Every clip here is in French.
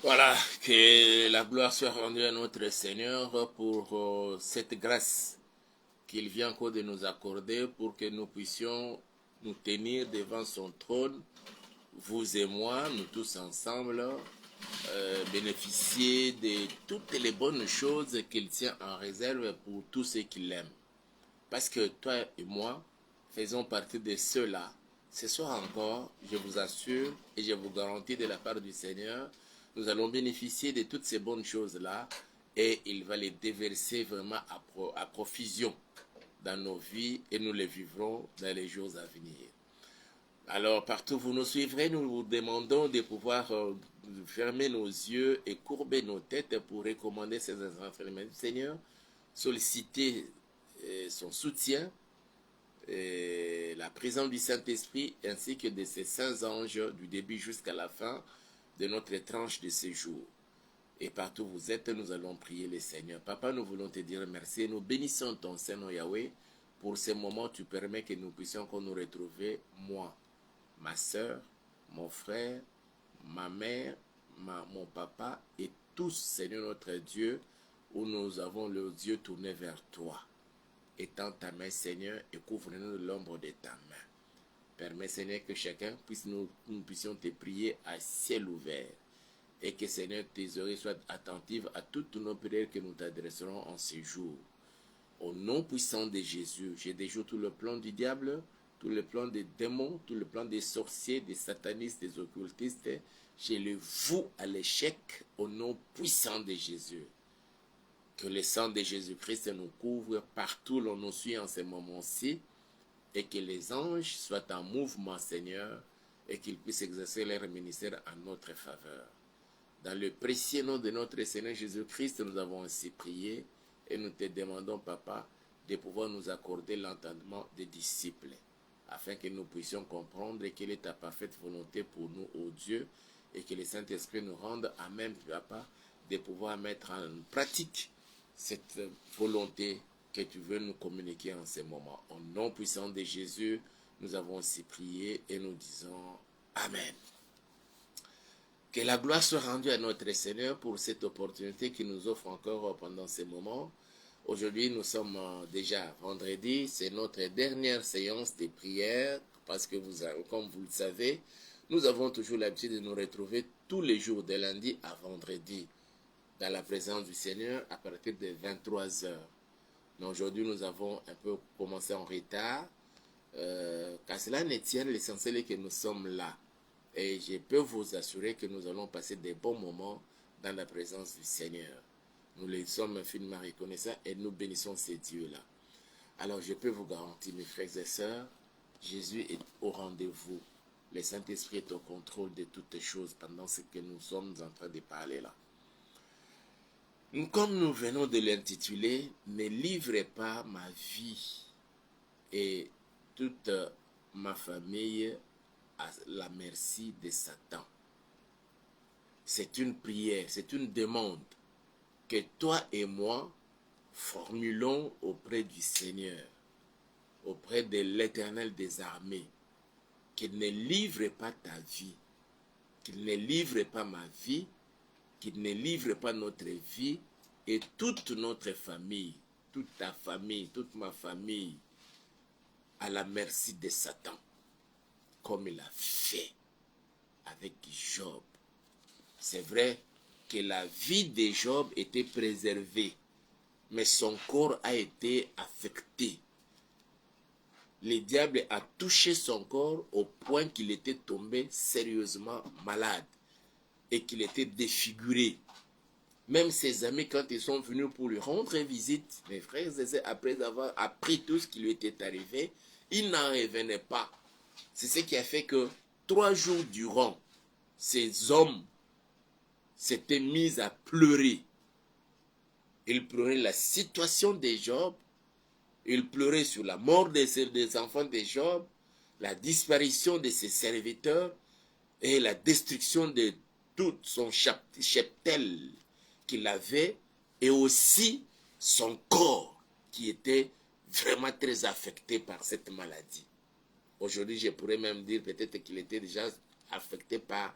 Voilà, que la gloire soit rendue à notre Seigneur pour cette grâce qu'il vient encore de nous accorder pour que nous puissions nous tenir devant son trône, vous et moi, nous tous ensemble, bénéficier de toutes les bonnes choses qu'il tient en réserve pour tous ceux qui l'aiment. Parce que toi et moi faisons partie de ceux-là. Ce soir encore, je vous assure et je vous garantis de la part du Seigneur, nous allons bénéficier de toutes ces bonnes choses-là et il va les déverser vraiment à profusion dans nos vies et nous les vivrons dans les jours à venir. Alors, partout où vous nous suivrez, nous vous demandons de pouvoir fermer nos yeux et courber nos têtes pour recommander ces enseignements du Seigneur, solliciter son soutien, la présence du Saint-Esprit ainsi que de ses saints anges du début jusqu'à la fin de notre tranche de séjour. Et partout où vous êtes, nous allons prier le Seigneur. Papa, nous voulons te dire merci et nous bénissons ton Seigneur Yahweh pour ces moments où tu permets que nous puissions encore nous retrouver, moi, ma soeur, mon frère, ma mère, mon papa et tous, Seigneur notre Dieu, où nous avons les yeux tournés vers toi. Étends ta main, Seigneur, et couvre-nous de l'ombre de ta main. Permets, Seigneur, que chacun puisse nous puissions te prier à ciel ouvert. Et que, Seigneur, tes oreilles soient attentives à toutes nos prières que nous t'adresserons en ces jours. Au nom puissant de Jésus, je déjoue tout le plan du diable, tout le plan des démons, tout le plan des sorciers, des satanistes, des occultistes. Je le voue à l'échec au nom puissant de Jésus. Que le sang de Jésus-Christ nous couvre partout où l'on nous suit en ce moment-ci et que les anges soient en mouvement, Seigneur, et qu'ils puissent exercer leur ministère en notre faveur. Dans le précieux nom de notre Seigneur Jésus-Christ, nous avons ainsi prié et nous te demandons, Papa, de pouvoir nous accorder l'entendement des disciples, afin que nous puissions comprendre quelle est ta parfaite volonté pour nous, ô Dieu, et que le Saint-Esprit nous rende à même, Papa, de pouvoir mettre en pratique cette volonté que tu veux nous communiquer en ce moment. Au nom puissant de Jésus, nous avons ainsi prié et nous disons Amen. Que la gloire soit rendue à notre Seigneur pour cette opportunité qu'il nous offre encore pendant ces moments. Aujourd'hui, nous sommes déjà vendredi, c'est notre dernière séance de prière parce que comme vous le savez, nous avons toujours l'habitude de nous retrouver tous les jours de lundi à vendredi dans la présence du Seigneur à partir de 23 heures. Mais aujourd'hui, nous avons un peu commencé en retard. Qu'à cela ne tienne, l'essentiel est que nous sommes là. Et je peux vous assurer que nous allons passer des bons moments dans la présence du Seigneur. Nous les sommes infiniment reconnaissants et nous bénissons ces dieux-là. Alors je peux vous garantir, mes frères et sœurs, Jésus est au rendez-vous. Le Saint-Esprit est au contrôle de toutes choses pendant ce que nous sommes en train de parler là. Comme nous venons de l'intituler, ne livrez pas ma vie et toute ma famille à la merci de Satan. C'est une prière, c'est une demande que toi et moi formulons auprès du Seigneur, auprès de l'Éternel des armées, qu'il ne livre pas ta vie, qu'il ne livre pas ma vie, qu'il ne livre pas notre vie et toute notre famille, toute ta famille, toute ma famille, à la merci de Satan, comme il a fait avec Job. C'est vrai que la vie de Job était préservée, mais son corps a été affecté. Le diable a touché son corps au point qu'il était tombé sérieusement malade et qu'il était défiguré. Même ses amis, quand ils sont venus pour lui rendre visite, mes frères et sœurs, après avoir appris tout ce qui lui était arrivé, ils n'en revenaient pas. C'est ce qui a fait que 3 jours durant, ces hommes s'étaient mis à pleurer. Ils pleuraient la situation de Job, ils pleuraient sur la mort des enfants de Job, la disparition de ses serviteurs et la destruction de tout son cheptel qu'il avait et aussi son corps qui était vraiment très affecté par cette maladie. Aujourd'hui, je pourrais même dire peut-être qu'il était déjà affecté par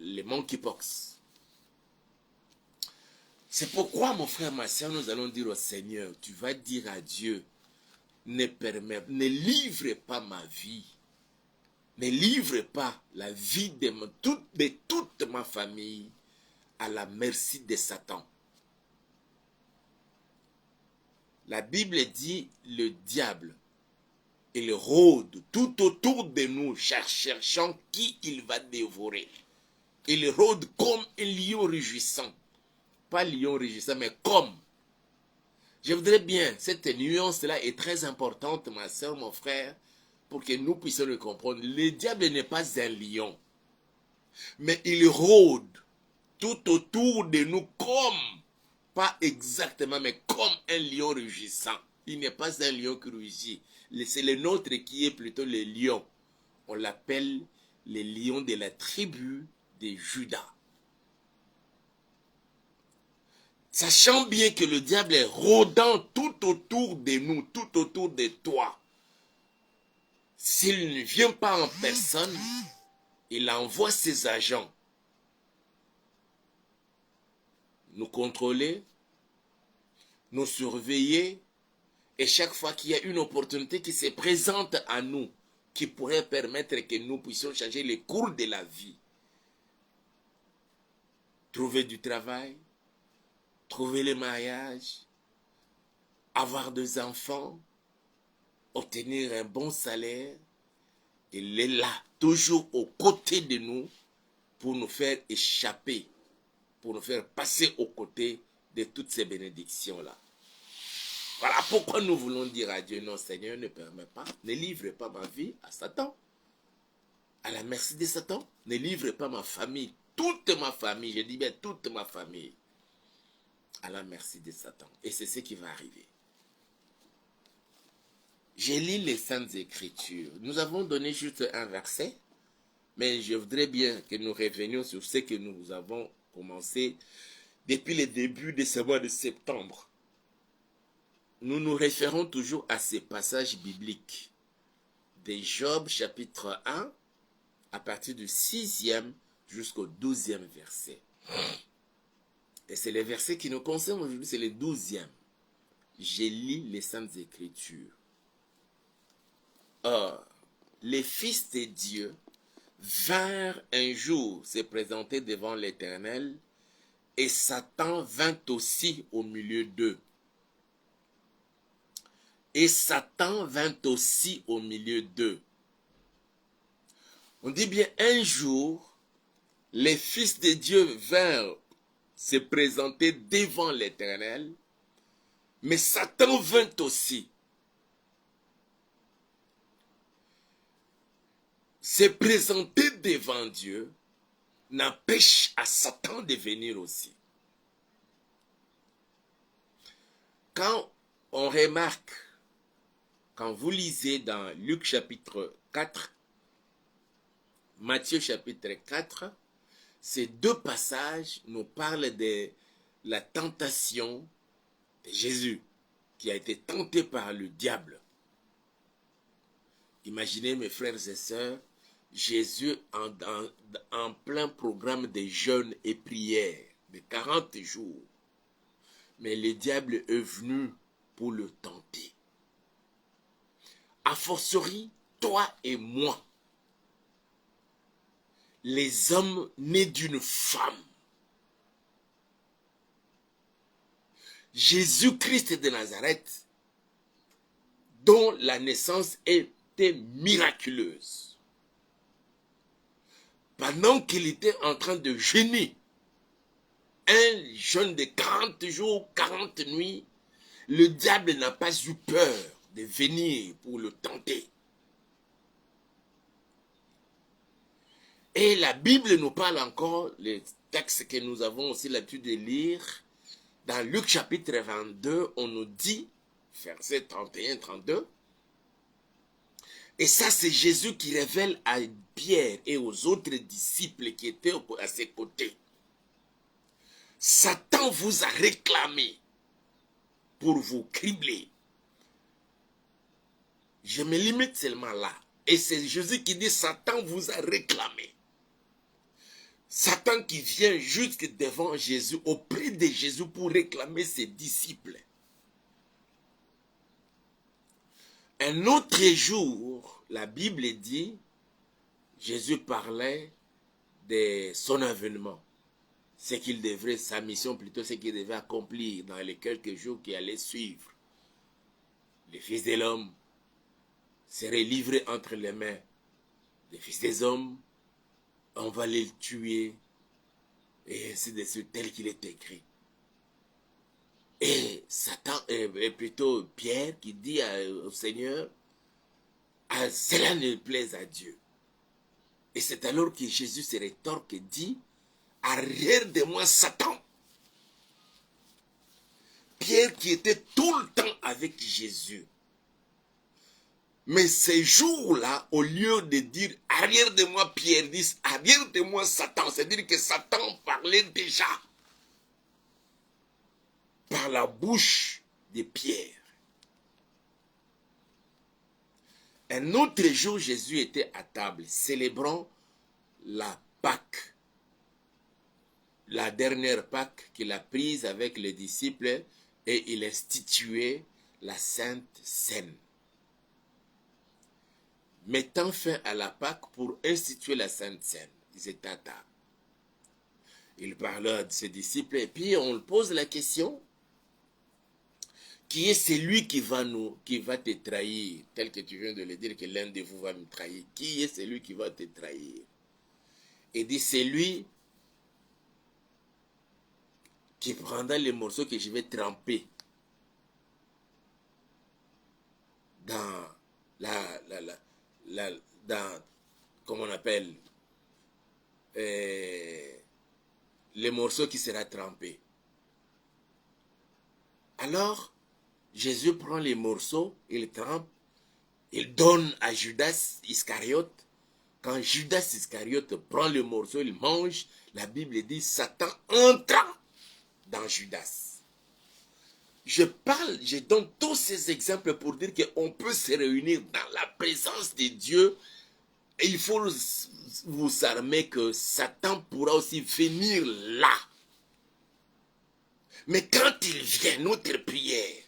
les monkeypox. C'est pourquoi, mon frère, ma soeur, nous allons dire au Seigneur, tu vas dire à Dieu, ne livre pas ma vie, ne livre pas la vie de toute ma famille à la merci de Satan. La Bible dit, le diable, il rôde tout autour de nous, cherchant qui il va dévorer. Il rôde comme un lion rugissant. Pas lion rugissant, mais comme. Je voudrais bien, cette nuance-là est très importante, ma soeur, mon frère, pour que nous puissions le comprendre. Le diable n'est pas un lion, mais il rôde tout autour de nous comme, pas exactement, mais comme un lion rugissant. Il n'est pas un lion qui rugit. C'est le nôtre qui est plutôt le lion. On l'appelle le lion de la tribu de Juda. Sachant bien que le diable est rôdant tout autour de nous, tout autour de toi. S'il ne vient pas en personne, il envoie ses agents nous contrôler, nous surveiller, et chaque fois qu'il y a une opportunité qui se présente à nous, qui pourrait permettre que nous puissions changer les cours de la vie, trouver du travail, trouver le mariage, avoir des enfants, obtenir un bon salaire, il est là, toujours aux côtés de nous, pour nous faire échapper, pour nous faire passer aux côtés de toutes ces bénédictions-là. Voilà pourquoi nous voulons dire à Dieu, non Seigneur, ne permets pas, ne livre pas ma vie à Satan, à la merci de Satan, ne livre pas ma famille, toute ma famille, je dis bien toute ma famille, à la merci de Satan. Et c'est ce qui va arriver. J'ai lu les Saintes Écritures. Nous avons donné juste un verset, mais je voudrais bien que nous revenions sur ce que nous avons commencé depuis le début de ce mois de septembre. Nous nous référons toujours à ces passages bibliques de Job chapitre 1 à partir du 6e jusqu'au 12e verset. Et c'est le verset qui nous concerne aujourd'hui, c'est le 12e. J'ai lu les Saintes Écritures. Or, les fils de Dieu vinrent un jour se présenter devant l'Éternel, et Satan vint aussi au milieu d'eux. Et Satan vint aussi au milieu d'eux. On dit bien un jour, les fils de Dieu vinrent se présenter devant l'Éternel, mais Satan vint aussi. Se présenter devant Dieu n'empêche à Satan de venir aussi. Quand on remarque, quand vous lisez dans Luc chapitre 4, Matthieu chapitre 4, ces deux passages nous parlent de la tentation de Jésus, qui a été tenté par le diable. Imaginez mes frères et sœurs, Jésus en plein programme de jeûne et prière de 40 jours. Mais le diable est venu pour le tenter. A fortiori, toi et moi, les hommes nés d'une femme. Jésus-Christ de Nazareth, dont la naissance était miraculeuse. Pendant qu'il était en train de jeûner, un jeûne de 40 jours, 40 nuits, le diable n'a pas eu peur de venir pour le tenter. Et la Bible nous parle encore, les textes que nous avons aussi l'habitude de lire, dans Luc chapitre 22, on nous dit, verset 31-32, et ça c'est Jésus qui révèle à Pierre et aux autres disciples qui étaient à ses côtés. Satan vous a réclamé pour vous cribler. Je me limite seulement là. Et c'est Jésus qui dit, Satan vous a réclamé. Satan qui vient jusque devant Jésus, auprès de Jésus pour réclamer ses disciples. Un autre jour, la Bible dit, Jésus parlait de son avènement. Ce qu'il devrait, sa mission plutôt, ce qu'il devait accomplir dans les quelques jours qui allaient suivre. Le Fils de l'homme serait livré entre les mains des fils des hommes, on va les tuer, et ainsi de suite, tel qu'il est écrit. Et Satan, plutôt Pierre, qui dit au Seigneur, cela ne plaise à Dieu. Et c'est alors que Jésus se rétorque et dit, arrière de moi Satan. Pierre qui était tout le temps avec Jésus. Mais ces jours-là, au lieu de dire arrière de moi Pierre, dit arrière de moi Satan. C'est-à-dire que Satan parlait déjà par la bouche de Pierre. Un autre jour, Jésus était à table, célébrant la Pâque. La dernière Pâque qu'il a prise avec les disciples et il instituait la Sainte Seine. Mettant fin à la Pâque pour instituer la Sainte Seine. Ils étaient à table. Il parla de ses disciples et puis on pose la question, qui est celui qui va te trahir, tel que tu viens de le dire, que l'un de vous va me trahir. Qui est celui qui va te trahir? Et dit, c'est lui qui prendra les morceaux que je vais tremper dans dans, comment on appelle, les morceaux qui sera trempés. Alors, Jésus prend les morceaux, il trempe, il donne à Judas Iscariote. Quand Judas Iscariote prend le morceau, il mange, la Bible dit, Satan entra dans Judas. Je donne tous ces exemples pour dire qu'on peut se réunir dans la présence de Dieu. Et il faut vous armer que Satan pourra aussi venir là. Mais quand il vient, notre prière,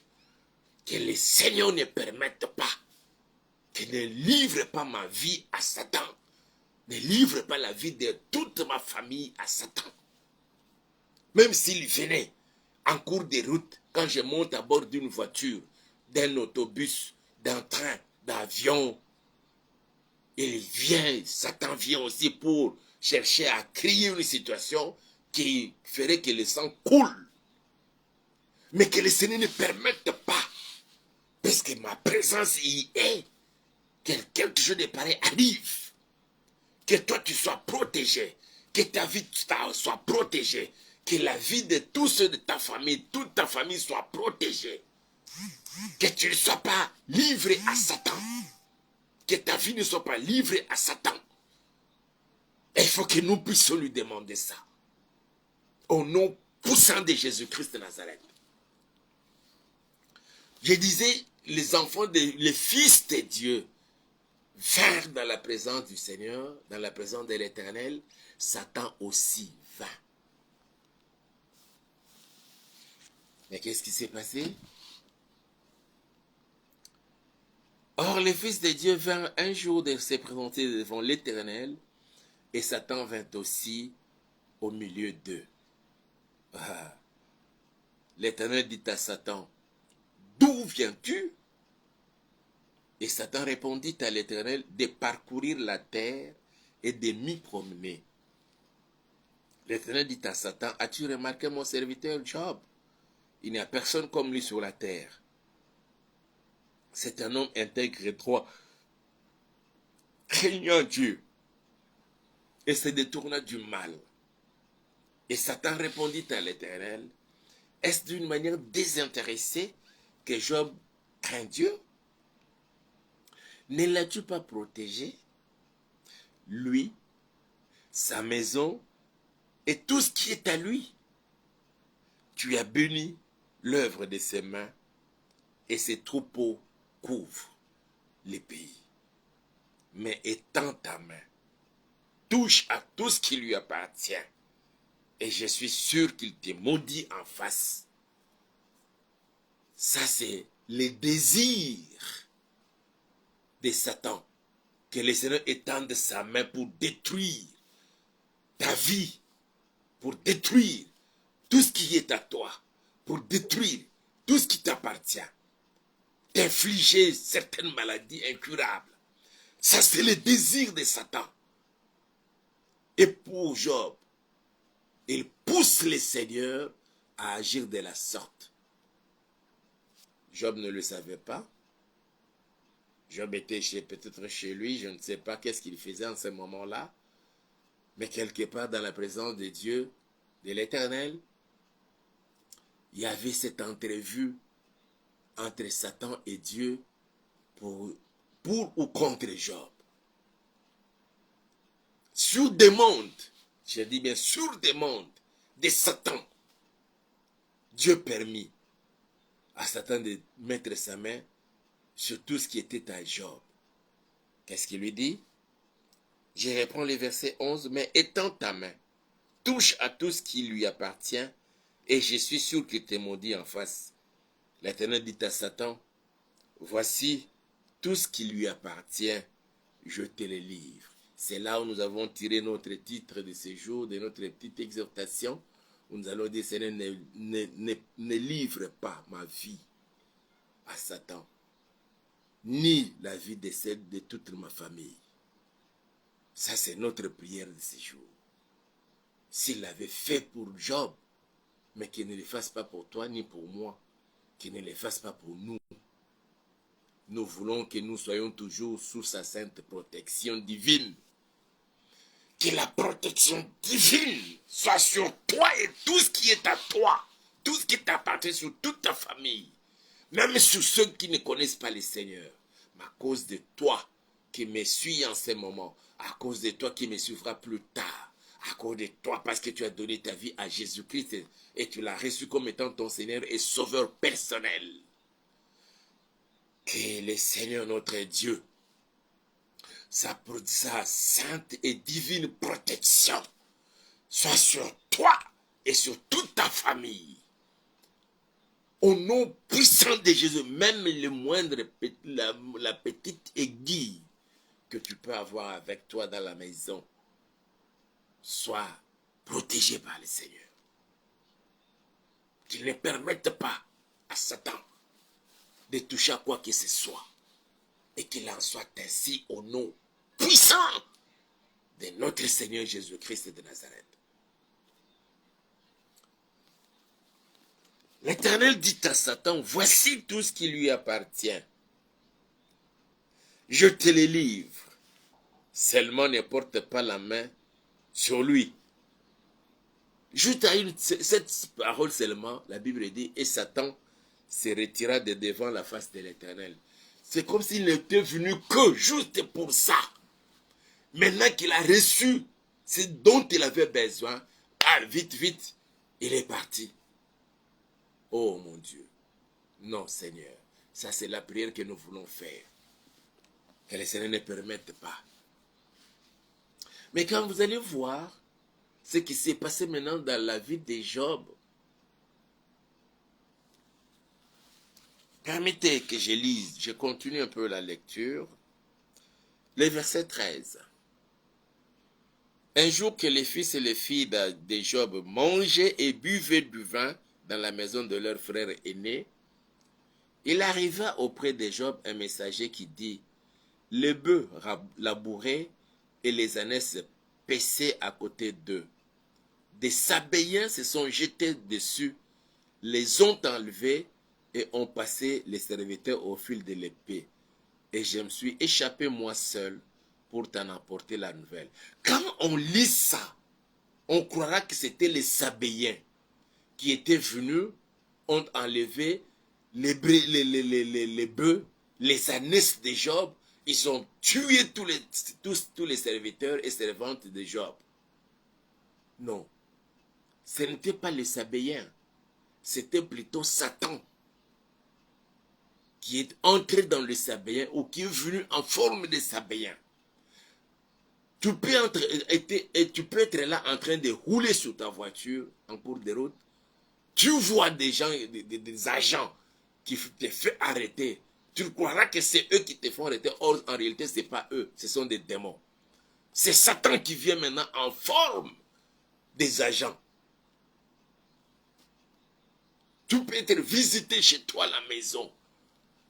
que le Seigneur ne permette pas, qu'il ne livre pas ma vie à Satan, ne livre pas la vie de toute ma famille à Satan. Même s'il venait en cours de route, quand je monte à bord d'une voiture, d'un autobus, d'un train, d'avion, il vient, Satan vient aussi pour chercher à créer une situation qui ferait que le sang coule. Mais que le Seigneur ne permette pas, parce que ma présence y est, que quelque chose de pareil arrive, que toi tu sois protégé, que ta vie soit protégée, que la vie de tous ceux de ta famille, toute ta famille soit protégée, que tu ne sois pas livré à Satan, que ta vie ne soit pas livrée à Satan. Et il faut que nous puissions lui demander ça, au nom puissant de Jésus-Christ de Nazareth. Je disais, les fils de Dieu vinrent dans la présence du Seigneur, dans la présence de l'Éternel. Satan aussi vint. Mais qu'est-ce qui s'est passé? Or, les fils de Dieu vinrent un jour de se présenter devant l'Éternel, et Satan vint aussi au milieu d'eux. Ah. L'Éternel dit à Satan, d'où viens-tu? Et Satan répondit à l'Éternel, de parcourir la terre et de m'y promener. L'Éternel dit à Satan, as-tu remarqué mon serviteur Job? Il n'y a personne comme lui sur la terre. C'est un homme intègre et droit, craignant Dieu, et se détourna du mal. Et Satan répondit à l'Éternel, est-ce d'une manière désintéressée que Job craint Dieu? Ne l'as-tu pas protégé, lui, sa maison et tout ce qui est à lui? Tu as béni l'œuvre de ses mains et ses troupeaux couvrent les pays. Mais étends ta main touche à tout ce qui lui appartient. Et je suis sûr qu'il te maudit en face. Ça, c'est les désirs de Satan. Que le Seigneur étende sa main pour détruire ta vie, pour détruire tout ce qui est à toi, pour détruire tout ce qui t'appartient, t'infliger certaines maladies incurables. Ça, c'est le désir de Satan. Et pour Job, il pousse le Seigneur à agir de la sorte. Job ne le savait pas. Job était peut-être chez lui, je ne sais pas qu'est-ce qu'il faisait en ce moment-là. Mais quelque part dans la présence de Dieu, de l'Éternel, il y avait cette entrevue entre Satan et Dieu pour ou contre Job. Sur demande, je dis bien sur demande de Satan, Dieu permit à Satan de mettre sa main sur tout ce qui était à Job. Qu'est-ce qu'il lui dit? Je reprends le verset 11. Mais étends ta main, touche à tout ce qui lui appartient, et je suis sûr qu'il te maudit en face. L'Éternel dit à Satan, voici tout ce qui lui appartient, je te le livre. C'est là où nous avons tiré notre titre de ce jour, de notre petite exhortation, où nous allons dire, Seigneur, ne livre pas ma vie à Satan, ni la vie de celle de toute ma famille. Ça, c'est notre prière de ce jour. S'il l'avait fait pour Job, mais qu'il ne le fasse pas pour toi ni pour moi, qu'il ne le fasse pas pour nous. Nous voulons que nous soyons toujours sous sa sainte protection divine. Que la protection divine soit sur toi et tout ce qui est à toi, tout ce qui t'appartient, sur toute ta famille, même sur ceux qui ne connaissent pas le Seigneur. Mais à cause de toi qui me suis en ce moment, à cause de toi qui me suivra plus tard, à cause de toi parce que tu as donné ta vie à Jésus-Christ et tu l'as reçu comme étant ton Seigneur et Sauveur personnel. Que le Seigneur notre Dieu, sa sainte et divine protection soit sur toi et sur toute ta famille. Au nom puissant de Jésus, même le moindre, la petite aiguille que tu peux avoir avec toi dans la maison, soit protégé par le Seigneur. Qu'il ne permette pas à Satan de toucher à quoi que ce soit. Et qu'il en soit ainsi au nom puissant de notre Seigneur Jésus-Christ de Nazareth. L'Éternel dit à Satan, voici tout ce qui lui appartient. Je te le livre. Seulement ne porte pas la main sur lui. Juste à cette parole seulement, la Bible dit, et Satan se retira de devant la face de l'Éternel. C'est comme s'il n'était venu que juste pour ça. Maintenant qu'il a reçu ce dont il avait besoin, vite, vite, il est parti. Oh mon Dieu. Non, Seigneur. Ça, c'est la prière que nous voulons faire. Que le Seigneur ne permette pas. Mais quand vous allez voir ce qui s'est passé maintenant dans la vie de Job, permettez que je lise, je continue un peu la lecture. Le verset 13. Un jour que les fils et les filles de Job mangeaient et buvaient du vin dans la maison de leur frère aîné, il arriva auprès de Job un messager qui dit, les bœufs labourés et les ânesses paissaient à côté d'eux. Des Sabéens se sont jetés dessus, les ont enlevés et ont passé les serviteurs au fil de l'épée. Et je me suis échappé moi seul pour t'en apporter la nouvelle. Quand on lit ça, on croira que c'était les Sabéens qui étaient venus, ont enlevé les bœufs, les ânesses de Job. Ils ont tué tous les serviteurs et servantes de Job. Non, ce n'était pas les Sabéens, c'était plutôt Satan qui est entré dans les Sabéens ou qui est venu en forme de Sabéens. tu peux être là en train de rouler sur ta voiture en cours de route. Tu vois des gens, des agents qui te font arrêter. Tu croiras que c'est eux qui te font arrêter. Or, en réalité, ce n'est pas eux. Ce sont des démons. C'est Satan qui vient maintenant en forme des agents. Tu peux être visité chez toi à la maison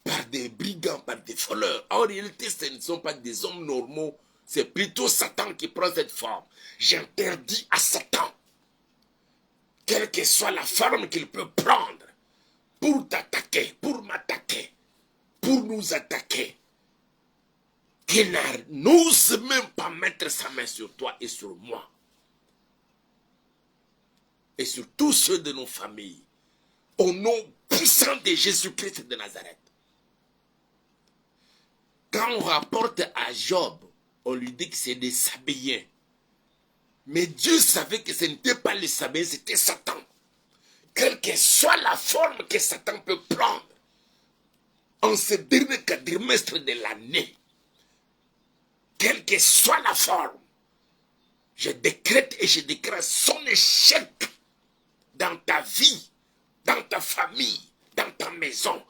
par des brigands, par des voleurs. En réalité, ce ne sont pas des hommes normaux. C'est plutôt Satan qui prend cette forme. J'interdis à Satan, quelle que soit la forme qu'il peut prendre, pour t'attaquer, pour m'attaquer, pour nous attaquer, qu'il n'ose même pas mettre sa main sur toi et sur moi. Et sur tous ceux de nos familles. Au nom puissant de Jésus-Christ de Nazareth. Quand on rapporte à Job, on lui dit que c'est des Sabéens. Mais Dieu savait que ce n'était pas les Sabéens, c'était Satan. Quelle que soit la forme que Satan peut prendre, en ce dernier quadrimestre de l'année, quelle que soit la forme, je décrète et je déclare son échec dans ta vie, dans ta famille, dans ta maison,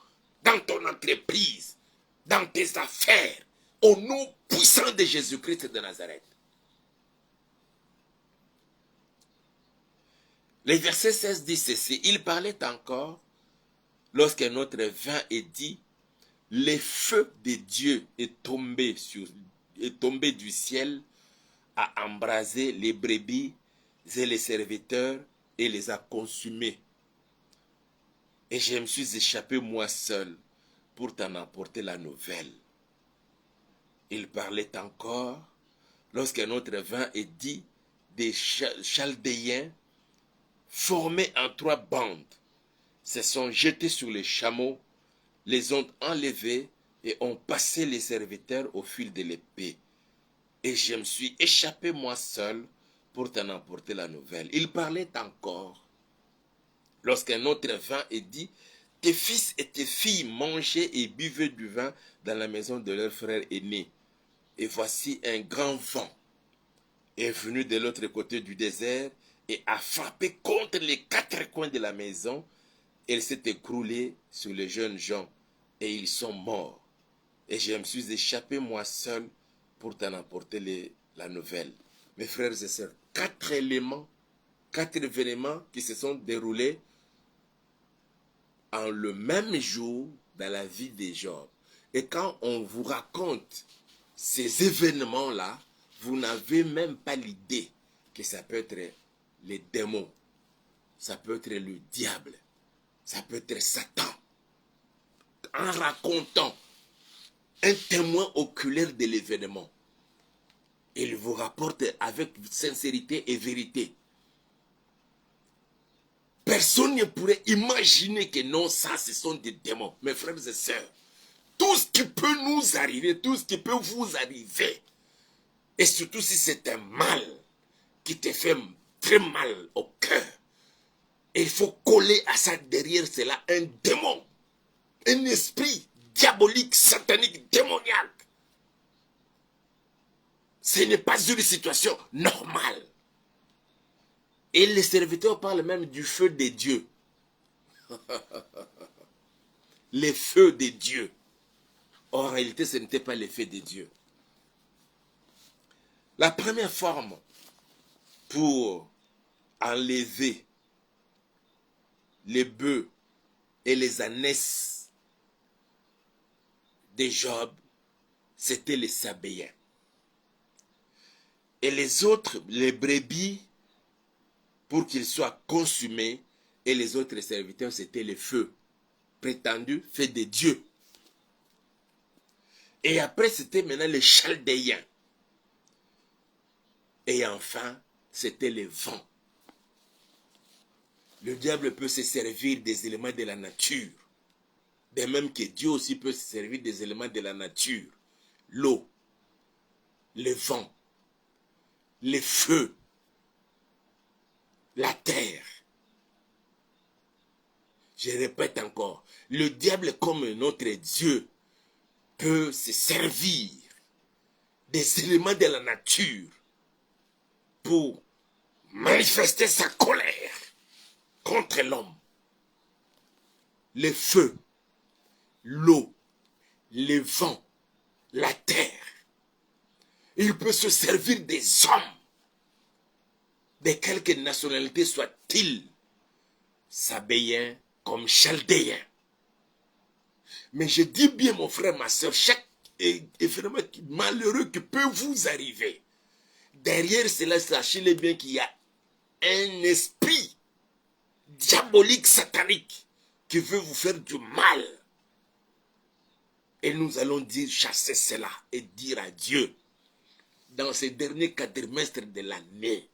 dans ton entreprise, dans tes affaires, au nom puissant de Jésus-Christ de Nazareth. Le verset 16 dit ceci, il parlait encore lorsqu'un autre vint et dit, le feu de Dieu est tombé du ciel, a embrasé les brebis et les serviteurs et les a consumés. Et je me suis échappé moi seul pour t'en apporter la nouvelle. Il parlait encore lorsqu'un autre vint et dit, des Chaldéens formés en 3 bandes se sont jetés sur les chameaux, les ont enlevés et ont passé les serviteurs au fil de l'épée. Et je me suis échappé moi seul pour t'en apporter la nouvelle. Il parlait encore lorsqu'un autre vint et dit, tes fils et tes filles mangeaient et buvaient du vin dans la maison de leur frère aîné. Et voici un grand vent est venu de l'autre côté du désert et a frappé contre les 4 coins de la maison. Elle s'est écroulée sur les jeunes gens et ils sont morts. Et je me suis échappé moi seul pour t'en apporter la nouvelle. Mes frères et sœurs, 4 éléments, 4 événements qui se sont déroulés en le même jour dans la vie de Job. Et quand on vous raconte ces événements-là, vous n'avez même pas l'idée que ça peut être les démons, ça peut être le diable, ça peut être Satan. En racontant un témoin oculaire de l'événement, il vous rapporte avec sincérité et vérité. Personne ne pourrait imaginer que non, ça, ce sont des démons. Mes frères et sœurs, tout ce qui peut nous arriver, tout ce qui peut vous arriver, et surtout si c'est un mal qui te fait très mal au cœur, il faut coller à ça derrière cela un démon, un esprit diabolique, satanique, démoniaque. Ce n'est pas une situation normale. Et les serviteurs parlent même du feu de Dieu. Les feux de Dieu. En réalité, ce n'était pas les feux de Dieu. La première forme pour enlever les bœufs et les ânesses de Job, c'était les Sabéens. Et les autres, les brebis, pour qu'ils soient consumés, et les autres serviteurs, c'était le feu, prétendu fait de Dieu. Et après, c'était maintenant les Chaldéens. Et enfin, c'était le vent. Le diable peut se servir des éléments de la nature. De même que Dieu aussi peut se servir des éléments de la nature. L'eau, le vent, le feu, la terre. Je répète encore, le diable comme notre Dieu peut se servir des éléments de la nature pour manifester sa colère contre l'homme. Le feu, l'eau, le vent, la terre. Il peut se servir des hommes, de quelque nationalité soit-il, sabéen comme chaldéen. Mais je dis bien, mon frère, ma soeur, chaque événement malheureux qui peut vous arriver, derrière cela, sachez-le bien qu'il y a un esprit diabolique, satanique, qui veut vous faire du mal. Et nous allons dire, chasser cela et dire à Dieu, dans ces derniers quadrimestres de l'année,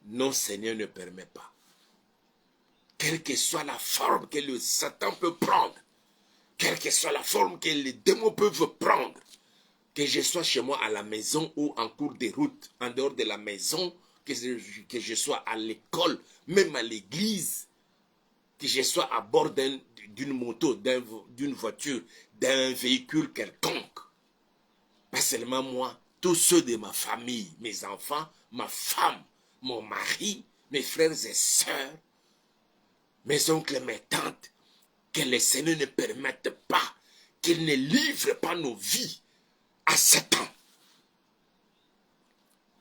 non, Seigneur ne permet pas. Quelle que soit la forme que le Satan peut prendre, quelle que soit la forme que les démons peuvent prendre, que je sois chez moi à la maison ou en cours de route, en dehors de la maison, que je sois à l'école, même à l'église, que je sois à bord d'une moto, d'une voiture, d'un véhicule quelconque. Pas seulement moi, tous ceux de ma famille, mes enfants, ma femme, mon mari, mes frères et sœurs, mes oncles et mes tantes, que le Seigneur ne permette pas, qu'il ne livre pas nos vies à Satan.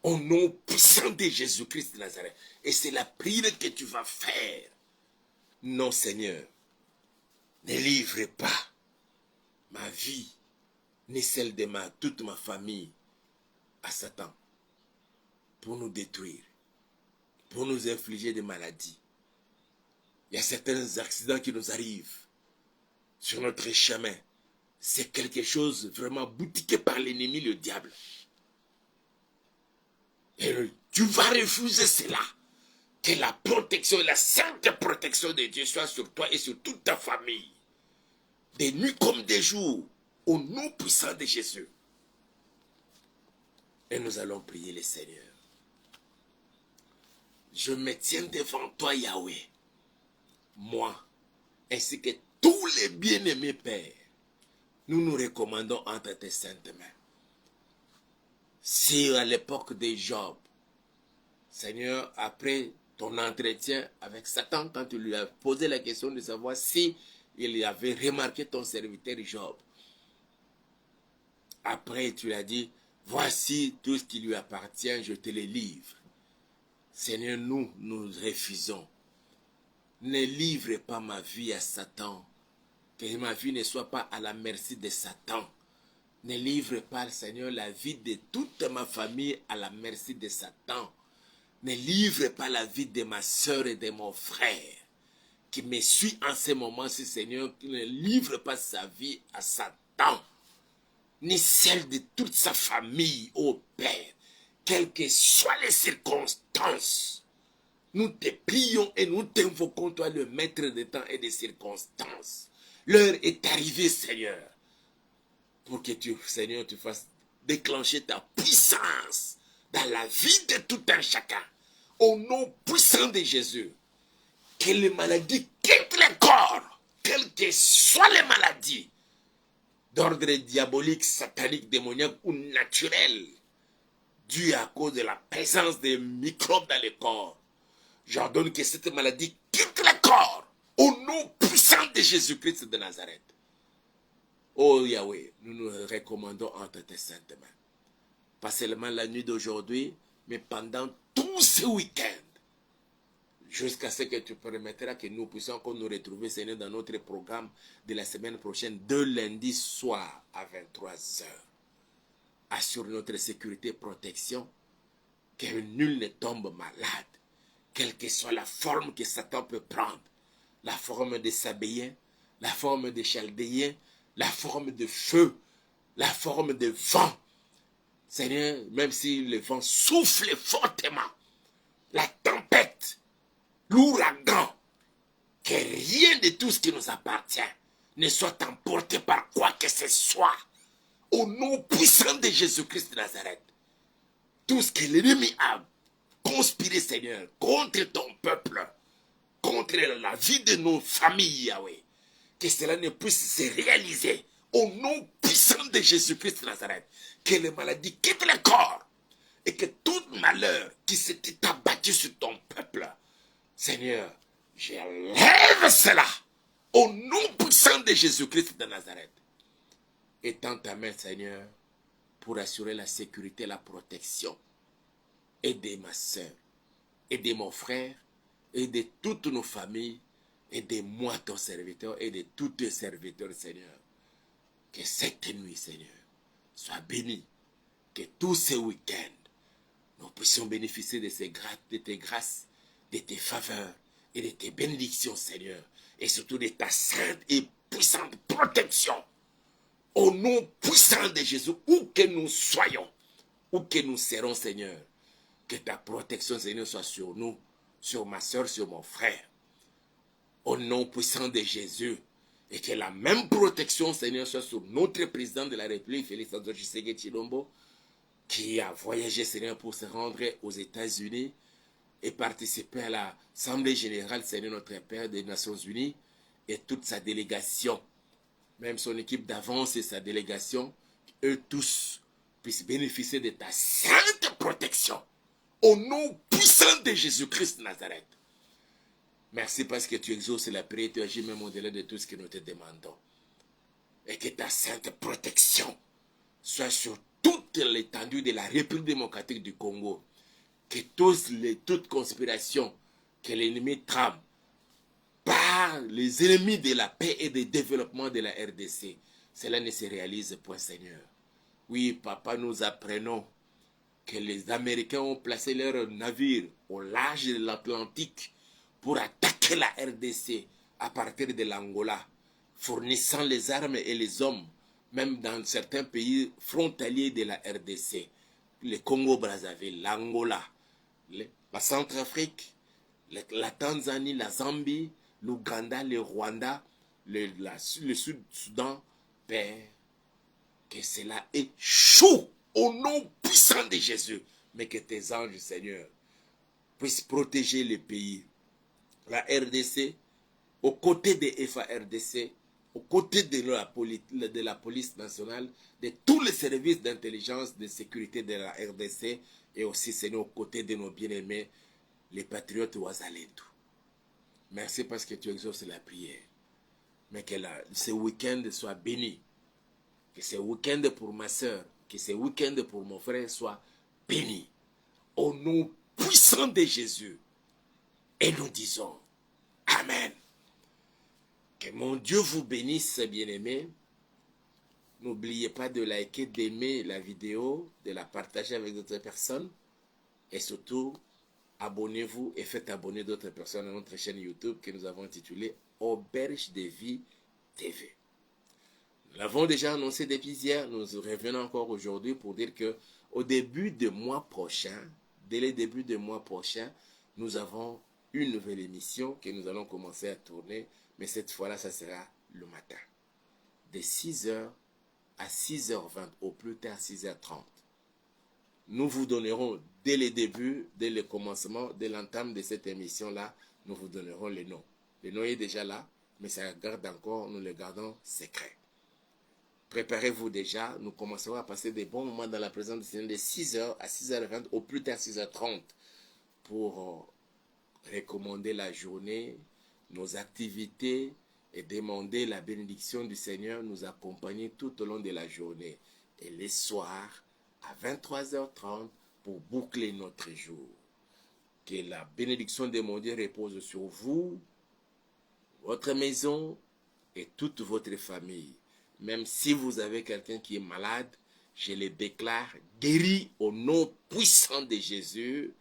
Au nom puissant de Jésus-Christ de Nazareth. Et c'est la prière que tu vas faire. Non, Seigneur, ne livre pas ma vie, ni celle de toute ma famille à Satan, pour nous détruire, pour nous infliger des maladies. Il y a certains accidents qui nous arrivent sur notre chemin. C'est quelque chose vraiment boutiqué par l'ennemi, le diable. Et tu vas refuser cela. Que la protection, la sainte protection de Dieu soit sur toi et sur toute ta famille. Des nuits comme des jours, au nom puissant de Jésus. Et nous allons prier le Seigneur. Je me tiens devant toi, Yahweh. Moi, ainsi que tous les bien-aimés pères, nous nous recommandons entre tes saintes mains. Si à l'époque de Job, Seigneur, après ton entretien avec Satan, quand tu lui as posé la question de savoir si il avait remarqué ton serviteur Job, après tu lui as dit, voici tout ce qui lui appartient, je te le livre. Seigneur, nous refusons. Ne livre pas ma vie à Satan, que ma vie ne soit pas à la merci de Satan. Ne livre pas, Seigneur, la vie de toute ma famille à la merci de Satan. Ne livre pas la vie de ma soeur et de mon frère qui me suit en ce moment-ci, Seigneur. Ne livre pas sa vie à Satan, ni celle de toute sa famille, ô Père. Quelles que soient les circonstances, nous te prions et nous t'invoquons, toi, le maître des temps et des circonstances. L'heure est arrivée, Seigneur, pour que tu, Seigneur, tu fasses déclencher ta puissance dans la vie de tout un chacun. Au nom puissant de Jésus, que les maladies quittent le corps, quelles que soient les maladies, d'ordre diabolique, satanique, démoniaque ou naturel, dû à cause de la présence des microbes dans le corps. J'ordonne que cette maladie quitte le corps, au nom puissant de Jésus-Christ de Nazareth. Oh Yahweh, nous nous recommandons entre tes saintes mains. Pas seulement la nuit d'aujourd'hui, mais pendant tout ce week-end. Jusqu'à ce que tu permettras que nous puissions encore nous retrouver, Seigneur, dans notre programme de la semaine prochaine, de lundi soir à 23h. Assure notre sécurité et protection, que nul ne tombe malade, quelle que soit la forme que Satan peut prendre, la forme de Sabéen, la forme de Chaldéen, la forme de feu, la forme de vent. Seigneur, même si le vent souffle fortement, la tempête, l'ouragan, que rien de tout ce qui nous appartient ne soit emporté par quoi que ce soit. Au nom puissant de Jésus-Christ de Nazareth, tout ce que l'ennemi a conspiré, Seigneur, contre ton peuple, contre la vie de nos familles, Yahweh, que cela ne puisse se réaliser au nom puissant de Jésus-Christ de Nazareth. que les maladies quittent le corps et que tout malheur qui s'était abattu sur ton peuple, Seigneur, j'élève cela au nom puissant de Jésus-Christ de Nazareth. Étends ta main, Seigneur, pour assurer la sécurité et la protection. Aidez ma soeur, aidez mon frère, aidez toutes nos familles, aidez-moi ton serviteur et de tous tes serviteurs, Seigneur. Que cette nuit, Seigneur, soit bénie. Que tous ces week-ends, nous puissions bénéficier de tes grâces, de tes faveurs et de tes bénédictions, Seigneur. Et surtout de ta sainte et puissante protection. Au nom puissant de Jésus, où que nous soyons, où que nous serons, Seigneur, que ta protection, Seigneur, soit sur nous, sur ma soeur, sur mon frère. Au nom puissant de Jésus, et que la même protection, Seigneur, soit sur notre président de la République, Félix Antoine Tshisekedi Tshilombo, qui a voyagé, Seigneur, pour se rendre aux États-Unis et participer à l'Assemblée générale, Seigneur, notre Père des Nations Unies, et toute sa délégation, même son équipe d'avance et sa délégation, eux tous puissent bénéficier de ta sainte protection. Au nom puissant de Jésus-Christ de Nazareth. Merci parce que tu exauces la prière, tu agis même au-delà de tout ce que nous te demandons. Et que ta sainte protection soit sur toute l'étendue de la République démocratique du Congo. Que toute conspiration que l'ennemi trame par les ennemis de la paix et du développement de la RDC, cela ne se réalise point, Seigneur. Oui, papa, nous apprenons que les Américains ont placé leurs navires au large de l'Atlantique pour attaquer la RDC à partir de l'Angola, fournissant les armes et les hommes, même dans certains pays frontaliers de la RDC, le Congo-Brazzaville, l'Angola, la Centrafrique, la Tanzanie, la Zambie, l'Ouganda, le Rwanda, le Sud-Soudan, Père, que cela échoue au nom puissant de Jésus, mais que tes anges, Seigneur, puissent protéger les pays. La RDC, aux côtés de FARDC, aux côtés de la police nationale, de tous les services d'intelligence, de sécurité de la RDC, et aussi, Seigneur, aux côtés de nos bien-aimés, les patriotes Ouazalendo. Merci parce que tu exauces la prière. Mais que ce week-end soit béni. Que ce week-end pour ma soeur, que ce week-end pour mon frère soit béni. Au nom puissant de Jésus. Et nous disons Amen. Que mon Dieu vous bénisse, bien-aimés. N'oubliez pas de liker, d'aimer la vidéo, de la partager avec d'autres personnes. Et surtout, abonnez-vous et faites abonner d'autres personnes à notre chaîne YouTube que nous avons intitulée Auberge de Vie TV. Nous l'avons déjà annoncé depuis hier, nous revenons encore aujourd'hui pour dire que au début du mois prochain, dès le début du mois prochain, nous avons une nouvelle émission que nous allons commencer à tourner, mais cette fois-là, ça sera le matin, de 6h à 6h20, au plus tard 6h30. Nous vous donnerons dès le début, dès le commencement, dès l'entame de cette émission-là, nous vous donnerons le nom. Le nom est déjà là, mais ça garde encore, nous le gardons secret. Préparez-vous déjà, nous commencerons à passer des bons moments dans la présence du Seigneur de 6h à 6h20, au plus tard 6h30, pour recommander la journée, nos activités et demander la bénédiction du Seigneur nous accompagner tout au long de la journée. Et les soirs, à 23h30, pour boucler notre jour. Que la bénédiction de mon Dieu repose sur vous, votre maison et toute votre famille. Même si vous avez quelqu'un qui est malade, je le déclare guéri au nom puissant de Jésus.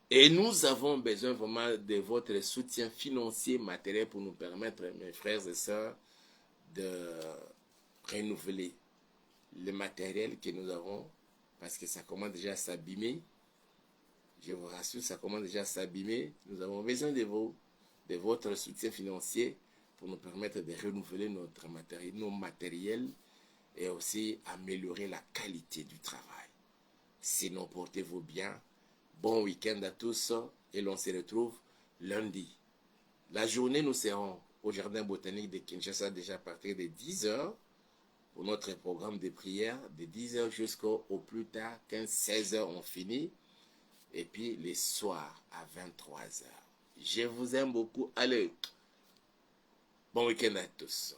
Et nous avons besoin vraiment de votre soutien financier, matériel pour nous permettre, mes frères et sœurs, de renouveler le matériel que nous avons, parce que ça commence déjà à s'abîmer. Je vous rassure, ça commence déjà à s'abîmer. Nous avons besoin de votre soutien financier pour nous permettre de renouveler nos matériels et aussi améliorer la qualité du travail. Sinon, portez-vous bien. Bon week-end à tous et l'on se retrouve lundi. La journée, nous serons au Jardin botanique de Kinshasa déjà à partir de 10h pour notre programme de prière de 10h jusqu'au plus tard 15-16h on finit. Et puis les soirs à 23h. Je vous aime beaucoup. Allez, bon week-end à tous.